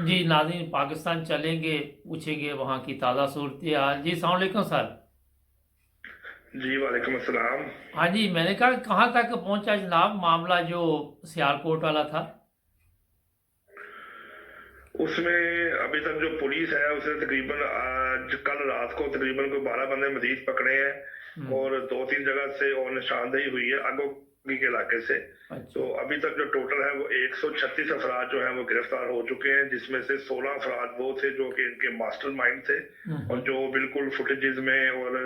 जी नाज़रीन, पाकिस्तान चलेंगे, पूछेंगे वहाँ की ताज़ा सूरत हाल। जी अस्सलाम वालेकुम सर। जी वालेकुम अस्सलाम। हाँ जी, मैंने कहा कहाँ तक पहुँचा जनाब मामला जो सियालकोट वाला था। उसमें अभी तक जो पुलिस है उसने तकरीबन आज कल रात को तकरीबन कोई 12 बंदे मजीद पकड़े हैं हम्म। और दो तीन जगह से और निशानदेही हुई है आगोगी के इलाके से। अच्छा। तो अभी तक जो टोटल है वो 136 अफराद जो है वो गिरफ्तार हो चुके हैं, जिसमें से 16 अफराद वो थे जो कि इनके मास्टरमाइंड थे और हम्म। जो बिल्कुल फुटेजेस में और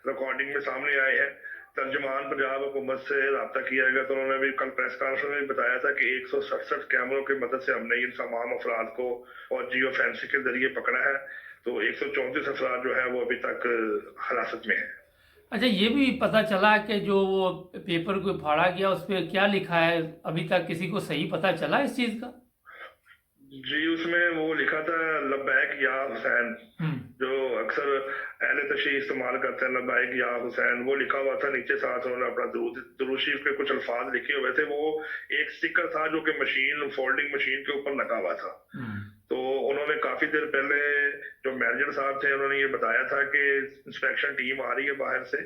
रिकॉर्डिंग में सामने आए हैं। तर्जुमान पंजाब हुकूमत से रब्ता किया गया तो उन्होंने भी कल प्रेस कॉन्फ्रेंस में बताया था कि 167 कैमरों की मदद से हमने इन तमाम अफराद को और जियो फेंसिंग के जरिए पकड़ा है। तो 134 अफराद जो है वो अभी तक हिरासत में है। अच्छा, ये भी पता चला कि जो वो पेपर को फाड़ा गया उस पर क्या लिखा है, अभी तक किसी को सही पता चला इस चीज़ का? जी उसमें वो लिखा था लब्बैक या हुसैन, हम्म। जो अक्सर अहले तशरीह इस्तेमाल करते हैं, लब्बैक या हुसैन वो लिखा हुआ था नीचे। साथ उन्होंने अपना दुरूद शरीफ के कुछ अल्फाज लिखे हुए थे। वो एक स्टिकर था जो कि मशीन फोल्डिंग मशीन के ऊपर लगा हुआ था। हम्म। तो उन्होंने काफी देर पहले जो मैनेजर साहब थे उन्होंने ये बताया था कि इंस्पेक्शन टीम आ रही है बाहर से,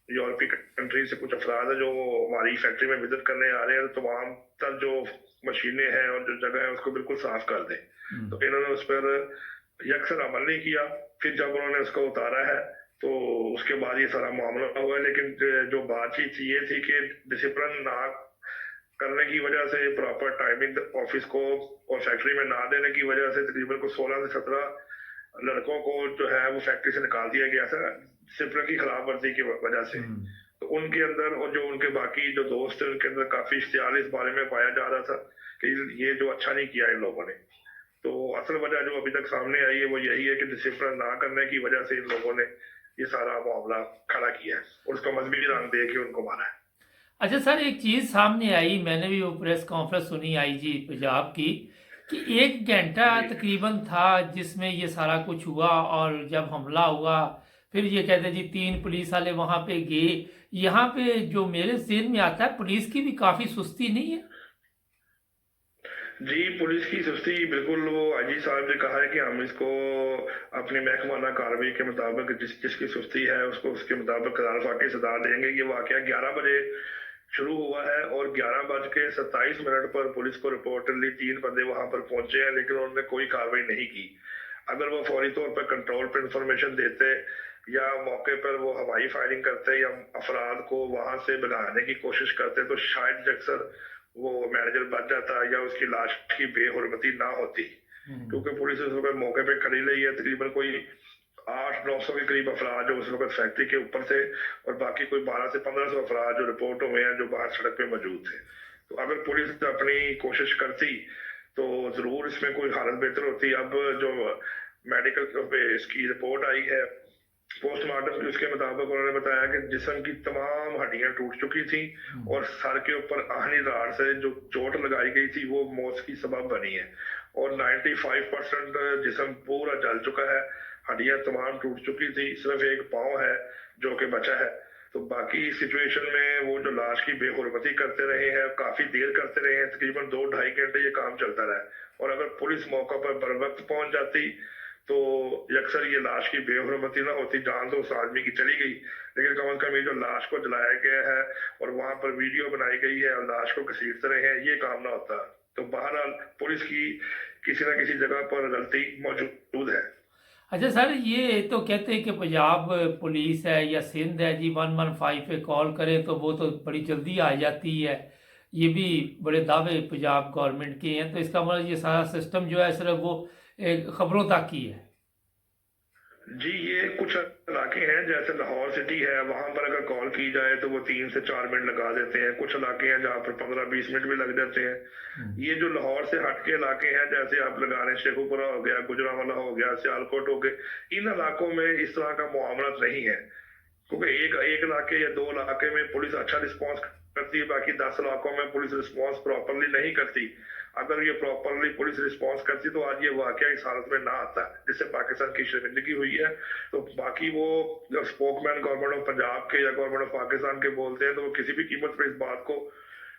यूरोपीय कंट्री से कुछ अफराद है जो हमारी फैक्ट्री में विजिट करने आ रहे हैं, तो तमाम तर जो मशीनें हैं और जो जगह है उसको बिल्कुल साफ कर दें। हम्म। तो इन्होंने उस पर यकसर अमल नहीं किया। फिर जब उन्होंने उसको उतारा है तो उसके बाद ये सारा मामला हुआ है। लेकिन जो बातचीत ये थी कि डिसिप्लिन ना करने की वजह से, प्रॉपर टाइमिंग ऑफिस को और फैक्ट्री में ना देने की वजह से तकरीबन को 16 से 17 लड़कों को जो है वो फैक्ट्री से निकाल दिया गया था, डिसिप्लिन की खिलाफ वर्जी की वजह से। हम्म। तो उनके अंदर और जो उनके बाकी जो दोस्त थे उनके अंदर काफी इश्तियाल इस बारे में पाया जा रहा था कि ये जो अच्छा नहीं किया इन लोगों ने। तो असल वजह जो अभी तक सामने आई है वो यही है कि डिसिप्लिन ना करने की वजह से इन लोगों ने ये सारा मामला खड़ा किया है और उसका मजहबी रंग दे के उनको मारा है। अच्छा सर, एक चीज़ सामने आई, मैंने भी वो प्रेस कॉन्फ्रेंस सुनी आईजी पंजाब की, कि 1 घंटा जी तकरीबन था जिसमें ये सारा कुछ हुआ, और जब हमला हुआ फिर ये कहते जी 3 पुलिस वाले वहाँ पे गए। यहाँ पे जो मेरे ज़हन में आता है, पुलिस की भी काफ़ी सुस्ती नहीं है? जी, पुलिस की सुस्ती बिल्कुल, वो आईजी साहब ने कहा है कि हम इसको अपनी महकमाना कार्रवाई के मुताबिक जिसकी सुस्ती है उसको उसके मुताबिक वाकई सजा देंगे। ये वाकया 11 बजे शुरू हुआ है और 11 बज के 27 मिनट पर पुलिस को रिपोर्टली 3 बंदे वहां पर पहुंचे हैं, लेकिन उन्होंने कोई कार्रवाई नहीं की। अगर वो फौरी तौर पर कंट्रोल पर इंफॉर्मेशन देते या मौके पर वो हवाई फायरिंग करते या अफराद को वहां से भगाने की कोशिश करते तो शायद अक्सर वो मैनेजर बच जाता या उसकी लाश की बेहुरमती ना होती। हम्म। क्योंकि पुलिस उस वक्त मौके पे खड़ी रही है। तकरीबन कोई 800-900 के करीब अफराद जो उस वक्त फैक्ट्री के ऊपर थे और बाकी कोई 1200 से 1500 अफराद जो रिपोर्ट हुए हैं जो बाहर सड़क पे मौजूद थे। तो अगर पुलिस अपनी कोशिश करती तो जरूर इसमें कोई हालत बेहतर होती। अब जो मेडिकल पे इसकी रिपोर्ट आई है पोस्टमार्टम की, उसके मुताबिक उन्होंने बताया कि जिस्म की तमाम हड्डियां टूट चुकी थी हम्म। और सर के ऊपर आहनी राड से जो चोट लगाई गई थी वो मौत की सबब बनी है। और 95% जिस्म पूरा जल चुका है, हड्डियां तमाम टूट चुकी थी, सिर्फ एक पाँव है जो कि बचा है। तो बाकी सिचुएशन में वो जो लाश की बेहुरमती करते रहे हैं, काफी देर करते रहे हैं, तकरीबन 2-2.5 घंटे ये काम चलता रहा। और अगर पुलिस मौका पर बर वक्त पहुंच जाती तो अक्सर ये लाश की बेहुरमती ना होती, जान तो उस आदमी की चली गई, लेकिन कम से कम ये जो लाश को जलाया गया है और वहां पर वीडियो बनाई गई है और लाश को घसीटते रहे हैं, ये काम ना होता। तो बहरहाल पुलिस की किसी न किसी जगह पर गलती मौजूद है। अच्छा सर, ये तो कहते हैं कि पंजाब पुलिस है या सिंध है जी, 115 पे कॉल करें तो वो तो बड़ी जल्दी आ जाती है। ये भी बड़े दावे पंजाब गवर्नमेंट के हैं, तो इसका मतलब ये सारा सिस्टम जो है सिर्फ वो खबरों तक ही है। जी ये कुछ इलाके हैं जैसे लाहौर सिटी है, वहां पर अगर कॉल की जाए तो वो 3 से 4 मिनट लगा देते हैं। कुछ इलाके हैं जहाँ पर 15-20 मिनट भी लग जाते हैं। हम्म। ये जो लाहौर से हट के इलाके हैं जैसे आप लगा रहे हैं, शेखुपुरा हो गया, गुजरांवाला हो गया, सियालकोट हो गए, इन इलाकों में इस तरह का मामला नहीं है। क्योंकि एक एक इलाके या दो इलाके में पुलिस अच्छा रिस्पॉन्स करती है, बाकी 10 इलाकों में पुलिस रिस्पॉन्स प्रॉपरली नहीं करती। अगर ये प्रॉपरली पुलिस रिस्पॉन्स करती तो आज ये वाकया इस हालत में ना आता जिससे पाकिस्तान की शर्मिंदगी हुई है। तो बाकी वो जब स्पोकमैन गवर्नमेंट ऑफ पंजाब के या गवर्नमेंट ऑफ पाकिस्तान के बोलते हैं तो वो किसी भी कीमत पर इस बात को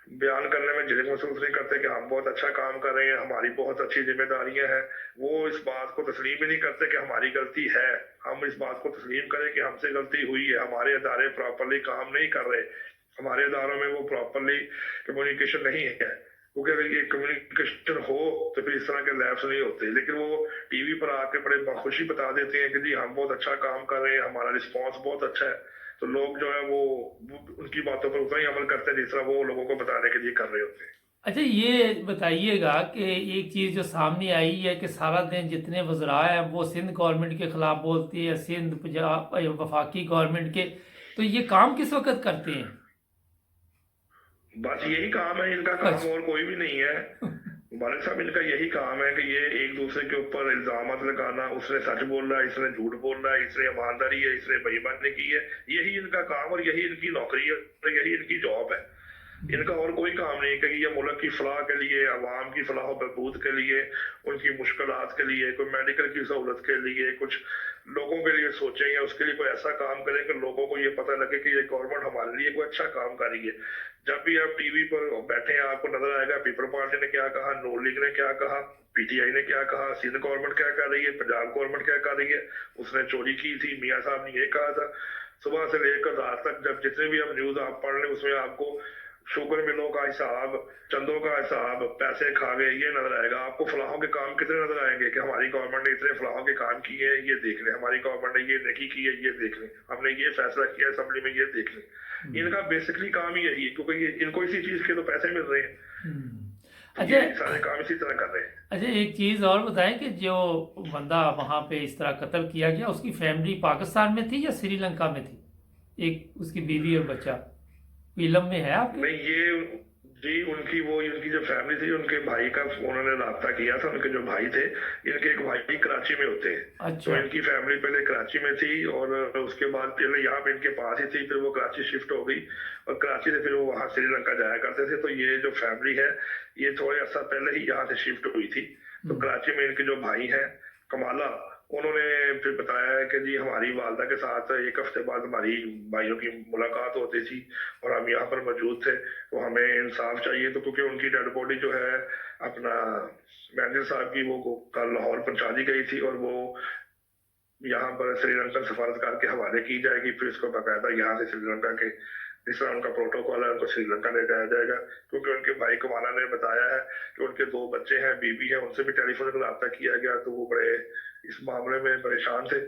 बयान करने में झिझक महसूस नहीं करते कि हम बहुत अच्छा काम कर रहे हैं, हमारी बहुत अच्छी जिम्मेदारियां हैं। वो इस बात को तस्लीम ही नहीं करते कि हमारी गलती है। हम इस बात को तस्लीम करें कि हमसे गलती हुई है, हमारे अदारे प्रॉपरली काम नहीं कर रहे, हमारे अदारों में वो प्रॉपरली कम्युनिकेशन नहीं है। क्योंकि अगर ये कम्युनिकेशन हो तो फिर इस तरह के लैब्स नहीं होते। लेकिन वो टीवी पर आके बड़े बखुशी बता देते हैं कि जी हम बहुत अच्छा काम कर रहे हैं, हमारा रिस्पॉन्स बहुत अच्छा है। तो लोग जो है वो उनकी बातों पर उतना ही अमल करते हैं जिस तरह वो लोगों को बताने के लिए कर रहे होते हैं। अच्छा, ये बताइएगा कि एक चीज़ जो सामने आई है कि सारा दिन जितने वज़रा हैं वो सिंध गवर्नमेंट के ख़िलाफ़ बोलती है, सिंध पंजाब वफाकी गवर्नमेंट के, तो ये काम किस वक्त करते हैं? बस यही काम है इनका, काम अच्छा। और कोई भी नहीं है। मालिक साहब, इनका यही काम है कि ये एक दूसरे के ऊपर इल्जामात लगाना, उसने सच बोल रहा है, इसने झूठ बोल रहा है, इसने ईमानदारी है, इसने बेईमानी की है। यही इनका काम और यही इनकी नौकरी है और यही इनकी जॉब है। इनका और कोई काम नहीं कि ये मुल्क की फलाह के लिए, अवाम की फलाह बहबूद के लिए, उनकी मुश्किलात के लिए, कोई मेडिकल की सहूलत के लिए, कुछ लोगों के लिए सोचें या उसके लिए कोई ऐसा काम करें कि लोगों को ये पता लगे कि ये गवर्नमेंट हमारे लिए कोई अच्छा काम कर रही है। जब भी आप टीवी पर बैठे हैं आपको नजर आएगा पीपल पार्टी ने क्या कहा, नून लीग ने क्या कहा, पीटीआई ने क्या कहा, सिंध गवर्नमेंट क्या कर रही है, पंजाब गवर्नमेंट क्या कर रही है, उसने चोरी की थी, मियाँ साहब ने ये कहा था। सुबह से लेकर रात तक जब जितने भी हम न्यूज आप पढ़ लें उसमें आपको शुगर मिलों का हिसाब, चंदों का हिसाब, पैसे खा गए, ये नजर आएगा। आपको फलाहों के काम कितने नजर आएंगे कि हमारी गवर्नमेंट ने इतने फलाहों के काम किए हैं, ये देख लें, हमारी गवर्नमेंट ने ये नहीं की है, ये देख लें, हमने ये फैसला किया असेंबली में, ये देख लें। इनका बेसिकली काम ही यही है क्योंकि ये इनको इसी चीज के तो पैसे मिल रहे हैं। अच्छा। ये सारे काम इसी तरह कर रहे हैं। अच्छा, एक चीज़ और बताएं कि जो बंदा वहाँ पे इस तरह कत्ल किया गया उसकी फैमिली पाकिस्तान में थी या श्रीलंका में थी? एक उसकी बीवी और बच्चा फिल्म में है आपके? नहीं, ये जी उनकी जो फैमिली थी, उनके भाई का उन्होंने राब्ता किया था। उनके जो भाई थे, इनके एक भाई कराची में होते हैं। तो अच्छा। इनकी फैमिली पहले कराची में थी और उसके बाद पहले यहाँ पे इनके पास ही थी, फिर वो कराची शिफ्ट हो गई और कराची से फिर वो वहाँ श्रीलंका जाया करते थे। तो ये जो फैमिली है ये थोड़े अर्सा पहले ही यहाँ से शिफ्ट हुई थी। तो कराची में इनके जो भाई हैं कमाला, उन्होंने फिर बताया है कि जी हमारी वालदा के साथ एक हफ्ते बाद हमारी भाइयों की मुलाकात होती थी और हम यहाँ पर मौजूद थे, तो हमें इंसाफ चाहिए। तो क्योंकि उनकी डेड बॉडी जो है अपना मैनेजर साहब की वो कल लाहौर पहुंचा दी गई थी और वो यहाँ पर श्रीलंकन सफारतकार के हवाले की जाएगी। फिर इसको बाकायदा यहाँ से श्रीलंका के जिस तरह उनका प्रोटोकॉल है उनको श्रीलंका ले जाया जाएगा। क्योंकि उनके भाई कमाला ने बताया है कि उनके 2 बच्चे हैं, बीबी है, उनसे भी टेलीफोन पर रब्ता किया गया। तो वो बड़े इस मामले में परेशान थे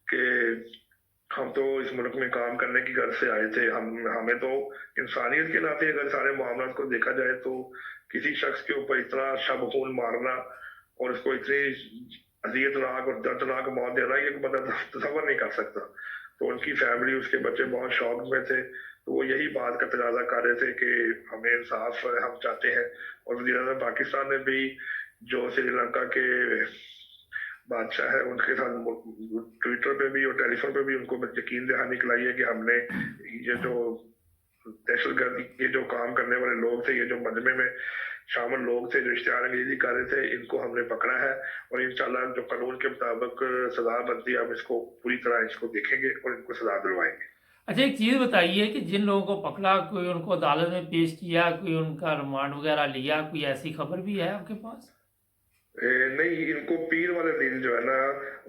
कि हम तो इस मुल्क में काम करने की गर्ज से आए थे, हमें तो इंसानियत के नाते अगर सारे मामला को देखा जाए तो किसी शख्स के ऊपर इतना शब-खून मारना और उसको इतनी अजियतनाक और दर्दनाक मौत देना ये बंदा तसव्वुर नहीं कर सकता। तो उनकी फैमिली, उसके बच्चे बहुत शौक में थे। तो वो यही बात का तकाजा कर रहे थे कि हमें इंसाफ हम चाहते हैं। और वज़ीर-ए-आज़म पाकिस्तान ने भी जो श्रीलंका के बादशाह है उनके साथ ट्विटर पे भी और टेलीफोन पे भी उनको यकीन दहानी दिलाई है कि हमने ये जो दहशतगर्दी के जो काम करने वाले लोग थे, ये जो मजमे में शामिल लोग थे, जो इश्तिहार अंगेजी कर रहे थे, इनको हमने पकड़ा है और इंशाल्लाह जो कानून के मुताबिक सजा बनती है हम इसको पूरी तरह इसको देखेंगे और इनको सजा दिलवाएंगे। अच्छा, एक चीज़ बताइए कि जिन लोगों को पकड़ा, कोई उनको अदालत में पेश किया, कोई उनका रिमांड वगैरह लिया, कोई ऐसी खबर भी है आपके पास? नहीं, इनको पीर वाले दिन जो है ना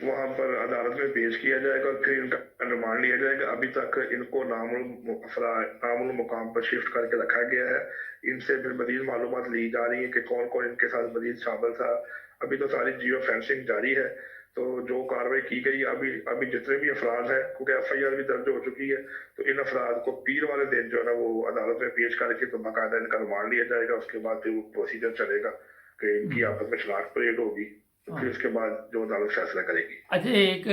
वहां पर अदालत में पेश किया जाएगा और फिर इनका रिमांड लिया जाएगा। अभी तक इनको नामुल मुकाम पर शिफ्ट करके रखा गया है। इनसे फिर मजीद मालूमात ली जा रही है कि कौन कौन इनके साथ मजीद शामिल था। अभी तो सारी जियो फेंसिंग जारी है। तो जो कार्रवाई की गई अभी अभी जितने भी अफराद हैं, क्योंकि FIR भी दर्ज हो चुकी है, तो इन अफराद को पीर वाले दिन जो है ना वो अदालत में पेश करके तो बाकायदा इनका रिमांड लिया जाएगा। उसके बाद फिर वो प्रोसीजर चलेगा कि इनकी आपस में शनाख्त परेड होगी, तो फिर उसके बाद जो अदालत फैसला करेगी। अच्छा, एक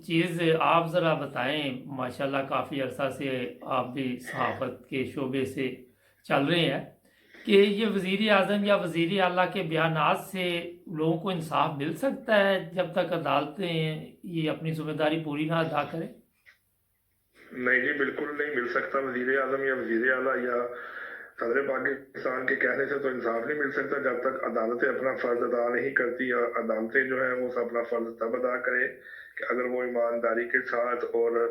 चीज़ आप ज़रा बताएं, माशाल्लाह काफ़ी अरसा से आप भी सहाफ़त के शोबे से चल रहे हैं कि ये वज़ीर आज़म या वज़ीर आला के बयानात से लोगों को इंसाफ मिल सकता है जब तक अदालतें ये अपनी ज़िम्मेदारी पूरी ना अदा करें? नहीं जी, बिल्कुल नहीं मिल सकता। वज़ीर आज़म या वज़ीर आला या सदर पाकिस्तान के कहने से तो इंसाफ नहीं मिल सकता जब तक अदालतें अपना फर्ज अदा नहीं करती। अदालतें जो है वो अपना फर्ज तब अदा करें कि अगर वो ईमानदारी के साथ और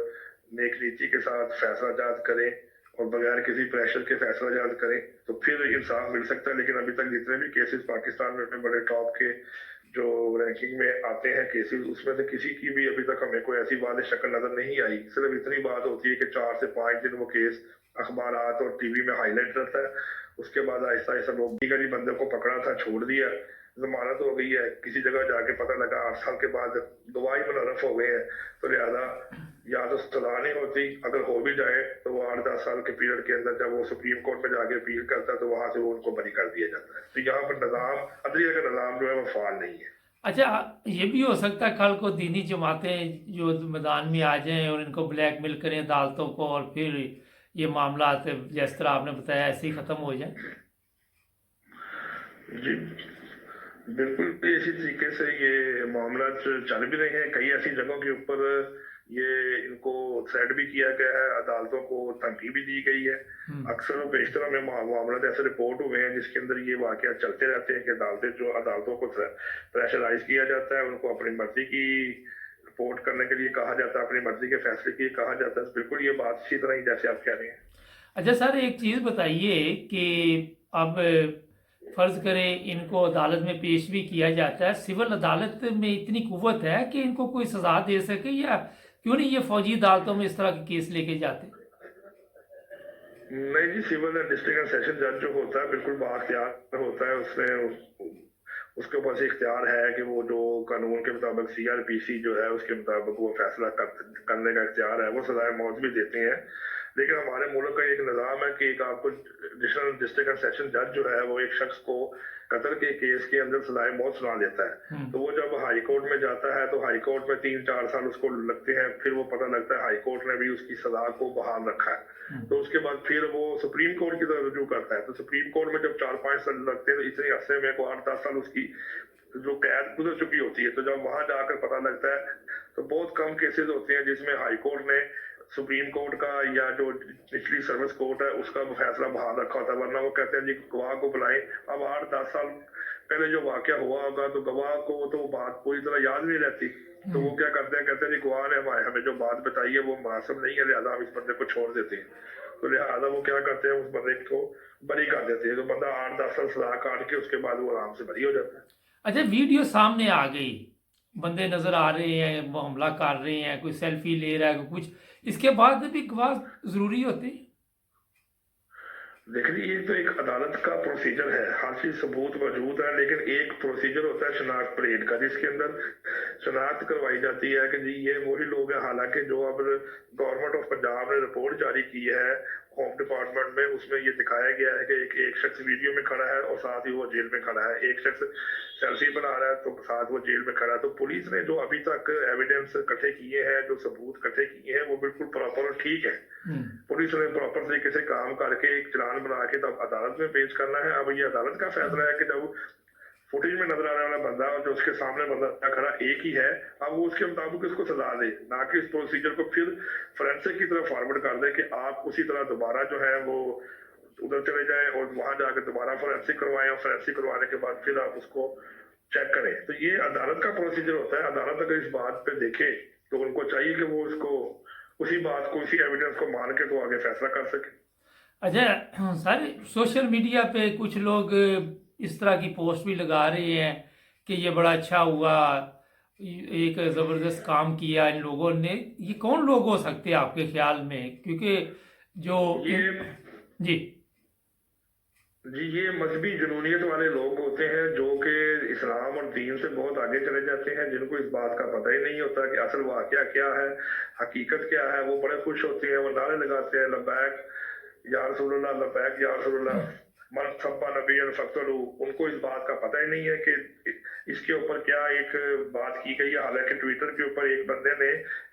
नेक नीति के साथ फैसला जात करें और बगैर किसी प्रेशर के फैसला जल्द करें तो फिर इंसाफ मिल सकता है। लेकिन अभी तक जितने भी केसेस पाकिस्तान में बड़े टॉप के जो रैंकिंग में आते हैं केसेस, उसमें से किसी की भी अभी तक हमें कोई ऐसी वाद शक्ल नजर नहीं आई। सिर्फ इतनी बात होती है कि 4 से 5 दिन वो केस अखबारात और टीवी में हाईलाइट रहता है, उसके बाद आहिस्ता आहिस्ता लोग भी बंदे को पकड़ा था, छोड़ दिया, जमानत हो गई है, किसी जगह जाके पता लगा 8 साल के बाद गवाही मुनर्रफ हो गए हैं, तो लिहाजा या तो सजा नहीं होती, अगर हो भी जाए तो वो 8-10 साल के पीरियड के अंदर जब वो सुप्रीम कोर्ट में जाके अपील करता है तो वहां से वो उनको बरी कर दिया जाता है। तो यहाँ पर निज़ाम, अदलिया का निज़ाम जो है वो फाल नहीं है। अच्छा, ये भी हो सकता है कल को दीनी जमातें जो मैदान में आ जाएं और इनको ब्लैकमेल करें अदालतों को, और फिर ये मामला जिस तरह आपने बताया ऐसे ही ख़त्म हो जाए। जी बिल्कुल भी इसी तरीके से ये मामला चल भी रहे हैं। कई ऐसी जगहों के ऊपर ये इनको थ्रेट भी किया गया है, अदालतों को धमकी भी दी गई है। अक्सर और बेशतर में मामला ऐसे रिपोर्ट हुए हैं जिसके अंदर ये वाकया चलते रहते हैं कि अदालतों को प्रेशराइज किया जाता है, उनको अपनी मर्जी की रिपोर्ट करने के लिए कहा जाता है, अपनी मर्जी के फैसले के लिए कहा जाता है। बिल्कुल ये बात इसी तरह ही जैसे आप कह रहे हैं। अच्छा सर, एक चीज़ बताइए कि अब फर्ज करें इनको अदालत में पेश भी किया जाता है, सिविल अदालत में इतनी कुव्वत है कि इनको कोई सजा दे सके, या क्यों नहीं ये फौजी अदालतों में इस तरह के केस लेके जाते? नहीं जी, सिविल डिस्ट्रिक्ट एंड सेशन जज जो होता है बिल्कुल बाख्तियार होता है, उसमें उसके पास इख्तियार है कि वो जो कानून के मुताबिक CRPC जो है उसके मुताबिक वो फैसला करने का इख्तियार है, वो सजाए मौत भी देते हैं। लेकिन हमारे मुल्क का एक निज़ाम है कि एक आपको एडिशनल डिस्ट्रिक्ट एंड सेशन जज जो है वो एक शख्स को कत्ल के केस के अंदर सजाए मौत सुना देता है। तो वो जब हाई कोर्ट में जाता है तो हाई कोर्ट में 3-4 साल उसको लगते हैं, फिर वो पता लगता है हाई कोर्ट ने भी उसकी सजा को बहाल रखा है, तो उसके बाद फिर वो सुप्रीम कोर्ट की तरफ रुजू करता है। तो सुप्रीम कोर्ट में जब 4-5 साल लगते हैं तो इतने अरसे में 8-10 साल उसकी जो कैद गुजर चुकी होती है। तो जब वहां जाकर पता लगता है तो बहुत कम केसेस होते हैं जिसमें हाई कोर्ट ने सुप्रीम कोर्ट का या जो निचली सर्विस कोर्ट है उसका फैसला बहाल रखा होता है, वरना वो कहते हैं जी गवाह को बुलाएं। अब 8-10 साल पहले जो वाकया हुआ होगा तो गवाह को तो बात पूरी तरह याद नहीं रहती, तो वो क्या करते हैं, कहते हैं जी गवाह ने हमें जो बात बताई है वो मुनासिब नहीं है, लिहाजा हम इस बंदे को छोड़ देते हैं। तो लिहाजा वो क्या करते हैं, उस बंदे को बरी कर देते हैं। तो बंदा 8-10 साल सजा काट के उसके बाद वो आराम से बरी हो जाता है। अच्छा, वीडियो सामने आ गई, बंदे नजर आ रहे हैं, वो हमला कर रहे हैं, कोई सेल्फी ले रहा है, कोई कुछ, इसके बाद भी गवाह जरूरी होते हैं? देखिए ये तो एक अदालत का प्रोसीजर है, हर चीज सबूत मौजूद है, लेकिन एक प्रोसीजर होता है शनाख्त परेड का, जिसके अंदर शनाख्त करवाई जाती है कि जी ये वही लोग हैं। हालांकि जो अब गवर्नमेंट ऑफ पंजाब ने रिपोर्ट जारी की है होम डिपार्टमेंट में, उसमें ये दिखाया गया है कि एक शख्स वीडियो में खड़ा है और साथ ही वो जेल में खड़ा है, एक शख्स सेल्फी बना रहा है तो साथ वो जेल में खड़ा है। तो पुलिस ने जो अभी तक एविडेंस इकट्ठे किए हैं, जो सबूत इकट्ठे किए हैं, वो बिल्कुल प्रॉपर और ठीक है। पुलिस ने प्रॉपर तरीके से काम करके एक चालान बना के तब अदालत में पेश करना है। अब ये अदालत का फैसला है कि जब फुटेज में नजर आने वाला बंदा और जो उसके सामने बंदा खड़ा एक ही है, अब वो उसके मुताबिक उसको सजा दे, ना कि इस प्रोसीजर को फिर फोरेंसिक की तरफ फॉरवर्ड कर दे कि आप उसी तरह दोबारा जो है वो उधर चले जाए और वहां जाकर दोबारा फोरेंसिक करवाएं और फोरेंसिक करवाने के बाद फिर आप उसको चेक करें। तो ये अदालत का प्रोसीजर होता है। अदालत अगर इस बात पे देखे तो उनको चाहिए कि वो उसको उसी बात को, उसी एविडेंस को मान के तो आगे फैसला कर सके। अच्छा सर, सोशल मीडिया पे कुछ लोग इस तरह की पोस्ट भी लगा रहे हैं कि ये बड़ा अच्छा हुआ, एक ज़बरदस्त काम किया इन लोगों ने। ये कौन लोग हो सकते हैं आपके ख्याल में? क्योंकि जो ये मजहबी जुनूनियत वाले लोग होते हैं जो कि इस्लाम और दीन से बहुत आगे चले जाते हैं, जिनको इस बात का पता ही नहीं होता कि असल वाकया क्या है, हकीकत क्या है। वो बड़े खुश होते हैं, वो नारे लगाते हैं लब्बैक या रसूलुल्लाह, लब्बैक या रसूलुल्लाह, मन सब्बा नबी फक्तलू। उनको इस बात का पता ही नहीं है कि इसके ऊपर क्या एक बात की गई है। हालांकि ट्विटर के ऊपर एक बंदे ने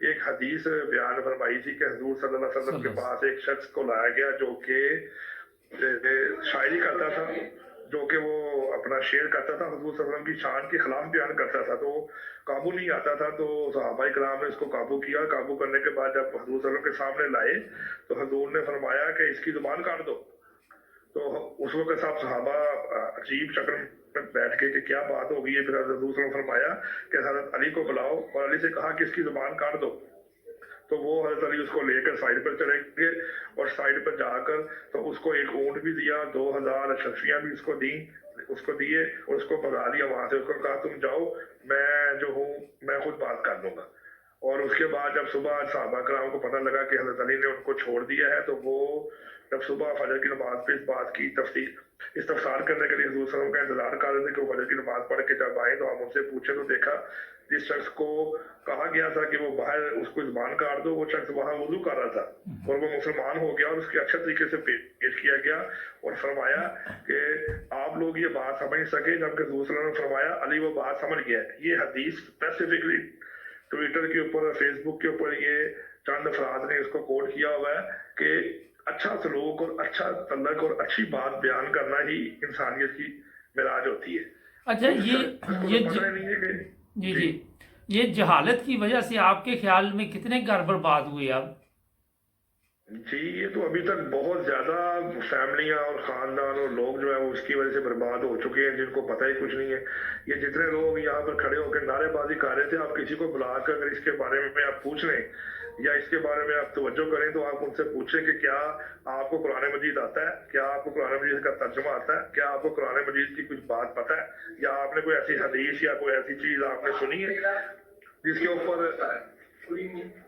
एक हदीस बयान फरमाई थी कि हुजूर सल्लल्लाहु अलैहि वसल्लम के पास एक शख्स को लाया गया जो कि शायरी करता था, जो कि वो अपना शेयर करता था, हुजूर सल्लल्लाहु अलैहि वसल्लम की शान के खिलाफ बयान करता था, तो काबू नहीं आता था। तो सहाबा इकराम ने इसको काबू किया। काबू करने के बाद जब हुजूर सल्लल्लाहु अलैहि वसल्लम के सामने लाए तो हुजूर ने फरमाया कि इसकी जुबान काट दो। तो उस वक्त सब सहाबा अजीब शक्ल में बैठ के कि क्या बात हो गई है। फिर हुजूर सल्लल्लाहु अलैहि वसल्लम फरमाया कि हज़रत अली को बुलाओ और अली से कहा कि इसकी जुबान काट दो। तो वो हज़रत अली उसको लेकर साइड पर चले गए, और साइड पर जाकर तो उसको एक ऊँट भी दिया, 2000 अशरफियाँ भी उसको दिए, और उसको भगा दिया वहाँ से। उसको कहा तुम जाओ, मैं जो हूँ मैं खुद बात कर लूँगा। और उसके बाद जब सुबह सहाबा कराम को पता लगा कि हज़रत अली ने उनको छोड़ दिया है, तो वो जब सुबह फजर की नमाज पे इस बात की इस्तफसार करने के लिए हुजूर सल्लल्लाहु अलैहि वसल्लम का इंतजार कर रहे थे कि वो फजर की नमाज पढ़ के जब आए तो हम उनसे पूछे, तो देखा जिस शख्स को कहा गया था कि वो बाहर उसको जुबान काट दो, वो शख्स वहां वुजू कर रहा था, और वो मुसलमान हो गया, और उसके अच्छे तरीके से पेश किया गया, और फरमाया कि आप लोग ये बात समझ सके, जबकि हुजूर सल्लल्लाहु अलैहि वसल्लम ने फरमाया अली वो बात समझ गया। ये हदीस स्पेसिफिकली ट्विटर के ऊपर और फेसबुक के ऊपर ये चंद अफराद ने इसको कोट किया हुआ है कि अच्छा सलूक और अच्छा तल्लक और अच्छी बात बयान करना ही इंसानियत की मिराज होती है। अच्छा, तो ये इसको ये तो पता ही नहीं है कि जी जी, ये जहालत की वजह से आपके ख्याल में कितने घर बर्बाद हुए अब? जी, ये तो अभी तक बहुत ज्यादा फैमिलियां और खानदान और लोग जो है वो उसकी वजह से बर्बाद हो चुके हैं, जिनको पता ही कुछ नहीं है। ये जितने लोग यहाँ पर खड़े होकर नारेबाजी कर रहे थे, आप किसी को बुलाकर अगर इसके बारे में आप पूछ लें या इसके बारे में आप तवज्जो करें, तो आप उनसे पूछें कि क्या आपको कुरान मजीद आता है, क्या आपको कुरान मजीद का तर्जुमा आता है, क्या आपको कुरान मजीद की कुछ बात पता है, या आपने कोई ऐसी हदीस या कोई ऐसी चीज आपने सुनी है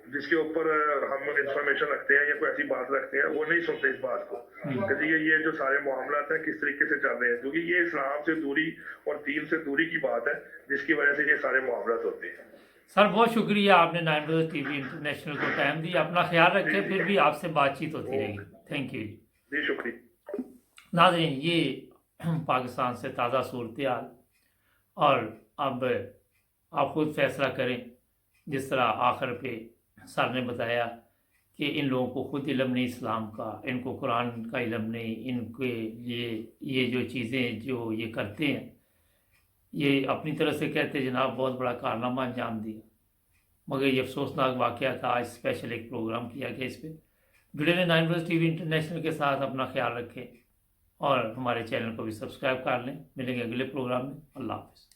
जिसके ऊपर हम इंफॉर्मेशन रखते हैं या कोई ऐसी बात रखते हैं, वो नहीं सुनते इस बात को कि जी ये जो सारे मामलात हैं किस तरीके से चल रहे हैं, क्योंकि ये इस्लाम से दूरी और दीन से दूरी की बात है, जिसकी वजह से ये सारे मामलात होते हैं। सर बहुत शुक्रिया, आपने 9 टीवी इंटरनेशनल को टाइम दिया। अपना ख्याल रखें, फिर भी आपसे बातचीत होती रहेगी। थैंक यू जी, शुक्रिया। नाज़रीन, ये पाकिस्तान से ताज़ा सूरत हाल, और अब आप खुद फैसला करें। जिस तरह आखिर पे सर ने बताया कि इन लोगों को खुद इल्म नहीं इस्लाम का, इनको कुरान का इल्म नहीं, इनके लिए ये जो चीज़ें जो ये करते हैं, ये अपनी तरह से कहते जनाब बहुत बड़ा कारनामा अंजाम दिया, मगर ये अफसोसनाक वाक़या था। आज स्पेशल एक प्रोग्राम किया गया इस पर। जुड़े रहे 9 टीवी इंटरनेशनल के साथ, अपना ख्याल रखें और हमारे चैनल को भी सब्सक्राइब कर लें। मिलेंगे अगले प्रोग्राम में। अल्लाह हाफ़िज़।